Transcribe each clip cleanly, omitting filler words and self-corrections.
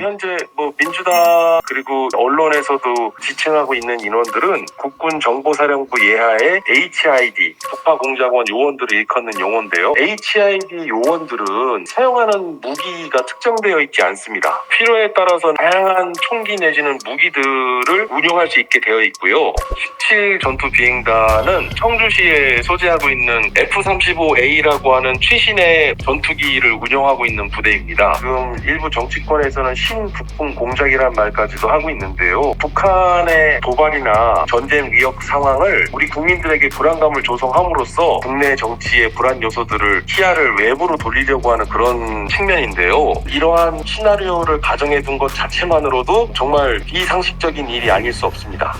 현재 민주당 그리고 언론에서도 지칭하고 있는 인원들은 국군정보사령부 예하의 HID 북파공작원 요원들을 일컫는 용어인데요. HID 요원들은 사용하는 무기가 특정되어 있지 않습니다. 필요에 따라서 다양한 총기 내지는 무기들을 운용할 수 있게 되어 있고요. 17 전투 비행단은 청주시에 소재하고 있는 F-35A라고 하는 최신의 전투기를 운용하고 있는 부대입니다. 지금 일부 정치권에서는 신북풍 공작이라는 말까지도 하고 있는데요. 북한의 도발이나 전쟁 위협 상황을 우리 국민들에게 불안감을 조성함으로써 국내 정치의 불안 요소들을 시야를 외부로 돌리려고 하는 그런 측면인데요. 이러한 시나리오를 가정해 둔 것 자체만으로도 정말 비상식적인 일이 아닐 수 없습니다.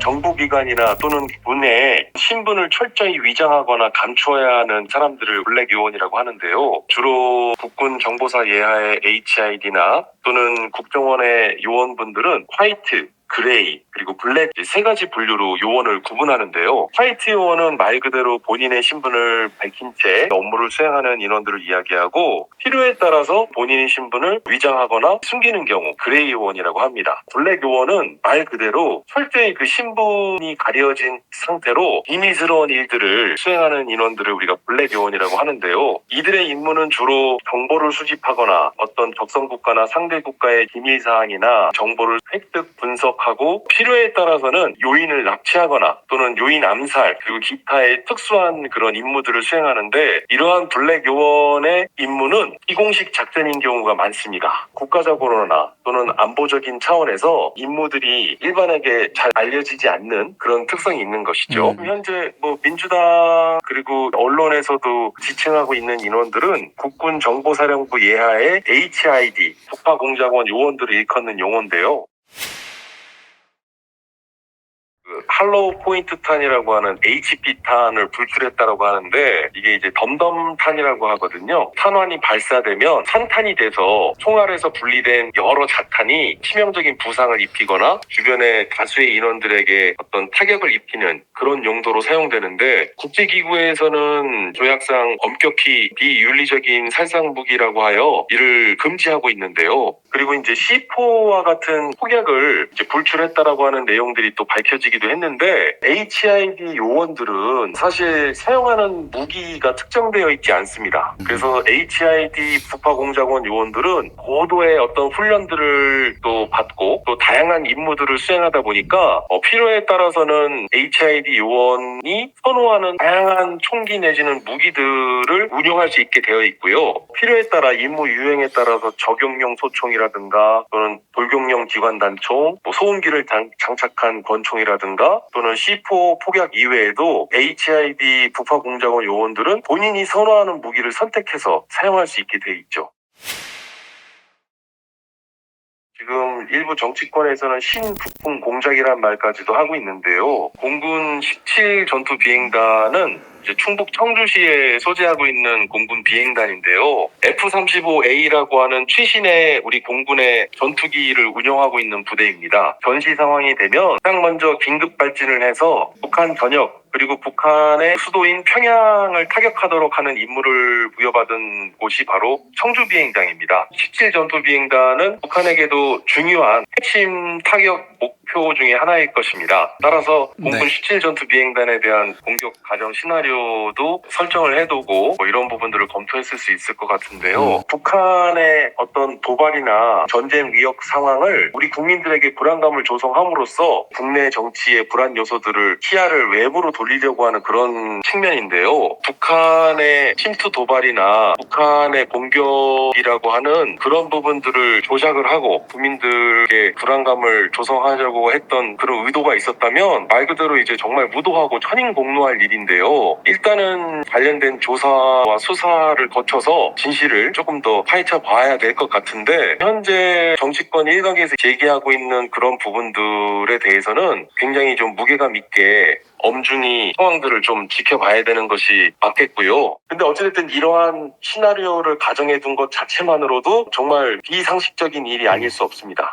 정보기관이나 또는 군에 신분을 철저히 위장하거나 감추어야 하는 사람들을 블랙 요원이라고 하는데요. 주로 국군 정보사 예하의 HID나 또는 국정원의 요원분들은 화이트, 그레이, 그리고 블랙 세 가지 분류로 요원을 구분하는데요. 화이트 요원은 말 그대로 본인의 신분을 밝힌 채 업무를 수행하는 인원들을 이야기하고 필요에 따라서 본인의 신분을 위장하거나 숨기는 경우 그레이 요원이라고 합니다. 블랙 요원은 말 그대로 철저히 그 신분이 가려진 상태로 비밀스러운 일들을 수행하는 인원들을 우리가 블랙 요원이라고 하는데요. 이들의 임무는 주로 정보를 수집하거나 어떤 적성 국가나 상대 국가의 비밀 사항이나 정보를 획득, 분석하고 필요에 따라서는 요인을 납치하거나 또는 요인 암살 그리고 기타의 특수한 그런 임무들을 수행하는데 이러한 블랙 요원의 임무는 비공식 작전인 경우가 많습니다. 국가적으로나 또는 안보적인 차원에서 임무들이 일반에게 잘 알려지지 않는 그런 특성이 있는 것이죠. 현재 민주당 그리고 언론에서도 지칭하고 있는 인원들은 국군정보사령부 예하의 HID 북파공작원 요원들을 일컫는 용어인데요. 할로우 포인트 탄이라고 하는 HP 탄을 불출했다라고 하는데 이게 이제 덤덤탄이라고 하거든요. 탄환이 발사되면 산탄이 돼서 총알에서 분리된 여러 자탄이 치명적인 부상을 입히거나 주변의 다수의 인원들에게 어떤 타격을 입히는 그런 용도로 사용되는데 국제기구에서는 조약상 엄격히 비윤리적인 살상 무기라고 하여 이를 금지하고 있는데요. 그리고 이제 C4와 같은 폭약을 이제 불출했다라고 하는 내용들이 또 밝혀지기도 했는데 HID 요원들은 사실 사용하는 무기가 특정되어 있지 않습니다. 그래서 HID 북파공작원 요원들은 고도의 어떤 훈련들을 또 받고 또 다양한 임무들을 수행하다 보니까 필요에 따라서는 HID 요원이 선호하는 다양한 총기 내지는 무기들을 운용할 수 있게 되어 있고요. 필요에 따라 임무 유형에 따라서 적용용 소총이라든가 또는 돌격용 기관단총, 소음기를 장착한 권총이라든가 또는 C4 폭약 이외에도 HID 북파공작원 요원들은 본인이 선호하는 무기를 선택해서 사용할 수 있게 돼 있죠. 지금 일부 정치권에서는 신북풍 공작이라는 말까지도 하고 있는데요. 공군 17 전투 비행단은 이제 충북 청주시에 소재하고 있는 공군 비행단인데요. F-35A라고 하는 최신의 우리 공군의 전투기를 운영하고 있는 부대입니다. 전시 상황이 되면 가장 먼저 긴급 발진을 해서 북한 전역 그리고 북한의 수도인 평양을 타격하도록 하는 임무를 부여받은 곳이 바로 청주비행장입니다. 17 전투비행단은 북한에게도 중요한 핵심 타격 목표 중에 하나일 것입니다. 따라서 공군 17 전투비행단에 대한 공격 가정 시나리오도 설정을 해두고 이런 부분들을 검토했을 수 있을 것 같은데요. 북한의 어떤 도발이나 전쟁 위협 상황을 우리 국민들에게 불안감을 조성함으로써 국내 정치의 불안 요소들을 시야를 외부로 돌리려고 하는 그런 측면인데요. 북한의 침투 도발이나 북한의 공격이라고 하는 그런 부분들을 조작을 하고 국민들에게 불안감을 조성하려고 했던 그런 의도가 있었다면 말 그대로 이제 정말 무도하고 천인공노할 일인데요. 일단은 관련된 조사와 수사를 거쳐서 진실을 조금 더 파헤쳐 봐야 될 것 같은데 현재 정치권 일각에서 제기하고 있는 그런 부분들에 대해서는 굉장히 좀 무게감 있게 엄중히 상황들을 좀 지켜봐야 되는 것이 맞겠고요. 근데 어쨌든 이러한 시나리오를 가정해 둔 것 자체만으로도 정말 비상식적인 일이 아닐 수 없습니다.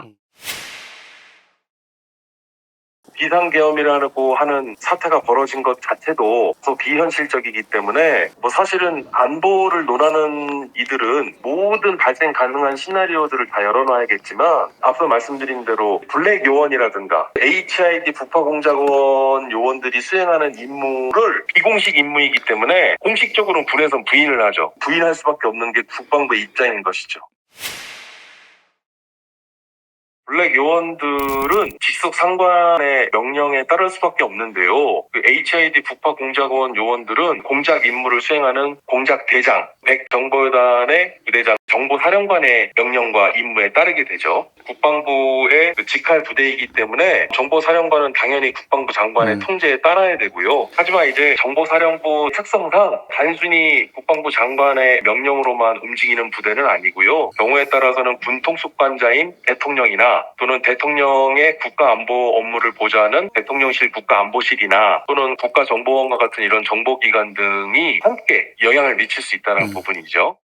비상계엄이라고 하는 사태가 벌어진 것 자체도 또 비현실적이기 때문에 사실은 안보를 논하는 이들은 모든 발생 가능한 시나리오들을 다 열어놔야겠지만 앞서 말씀드린 대로 블랙 요원이라든가 HID 북파공작원 요원들이 수행하는 임무를 비공식 임무이기 때문에 공식적으로는 군에선 부인을 하죠. 부인할 수밖에 없는 게 국방부의 입장인 것이죠. 블랙 요원들은 직속 상관의 명령에 따를 수밖에 없는데요. HID 북파공작원 요원들은 공작 임무를 수행하는 공작대장, 백정보단의 부대장, 정보사령관의 명령과 임무에 따르게 되죠. 국방부의 직할 부대이기 때문에 정보사령관은 당연히 국방부 장관의 통제에 따라야 되고요. 하지만 이제 정보사령부 특성상 단순히 국방부 장관의 명령으로만 움직이는 부대는 아니고요. 경우에 따라서는 군통수관자인 대통령이나 또는 대통령의 국가안보 업무를 보좌하는 대통령실 국가안보실이나 또는 국가정보원과 같은 이런 정보기관 등이 함께 영향을 미칠 수 있다는 부분이죠.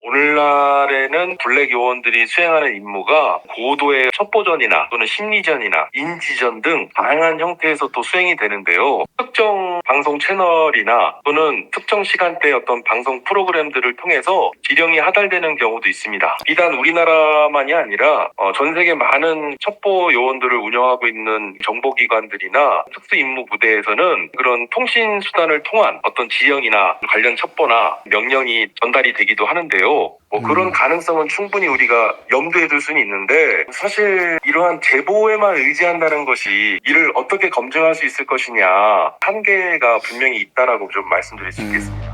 오늘날에는 블랙 요원들이 수행하는 임무가 고도의 첩보전이나 또는 심리전이나 인지전 등 다양한 형태에서 또 수행이 되는데요. 특정 방송 채널이나 또는 특정 시간대 어떤 방송 프로그램들을 통해서 지령이 하달되는 경우도 있습니다. 비단 우리나라만이 아니라 전 세계 많은 첩보 요원들을 운영하고 있는 정보기관들이나 특수임무부대에서는 그런 통신 수단을 통한 어떤 지령이나 관련 첩보나 명령이 전달이 되기도 하는데요. 그런 가능성은 충분히 우리가 염두에 둘 수는 있는데 사실 이러한 제보에만 의지한다는 것이 이를 어떻게 검증할 수 있을 것이냐 한계가 분명히 있다라고 좀 말씀드릴 수 있겠습니다.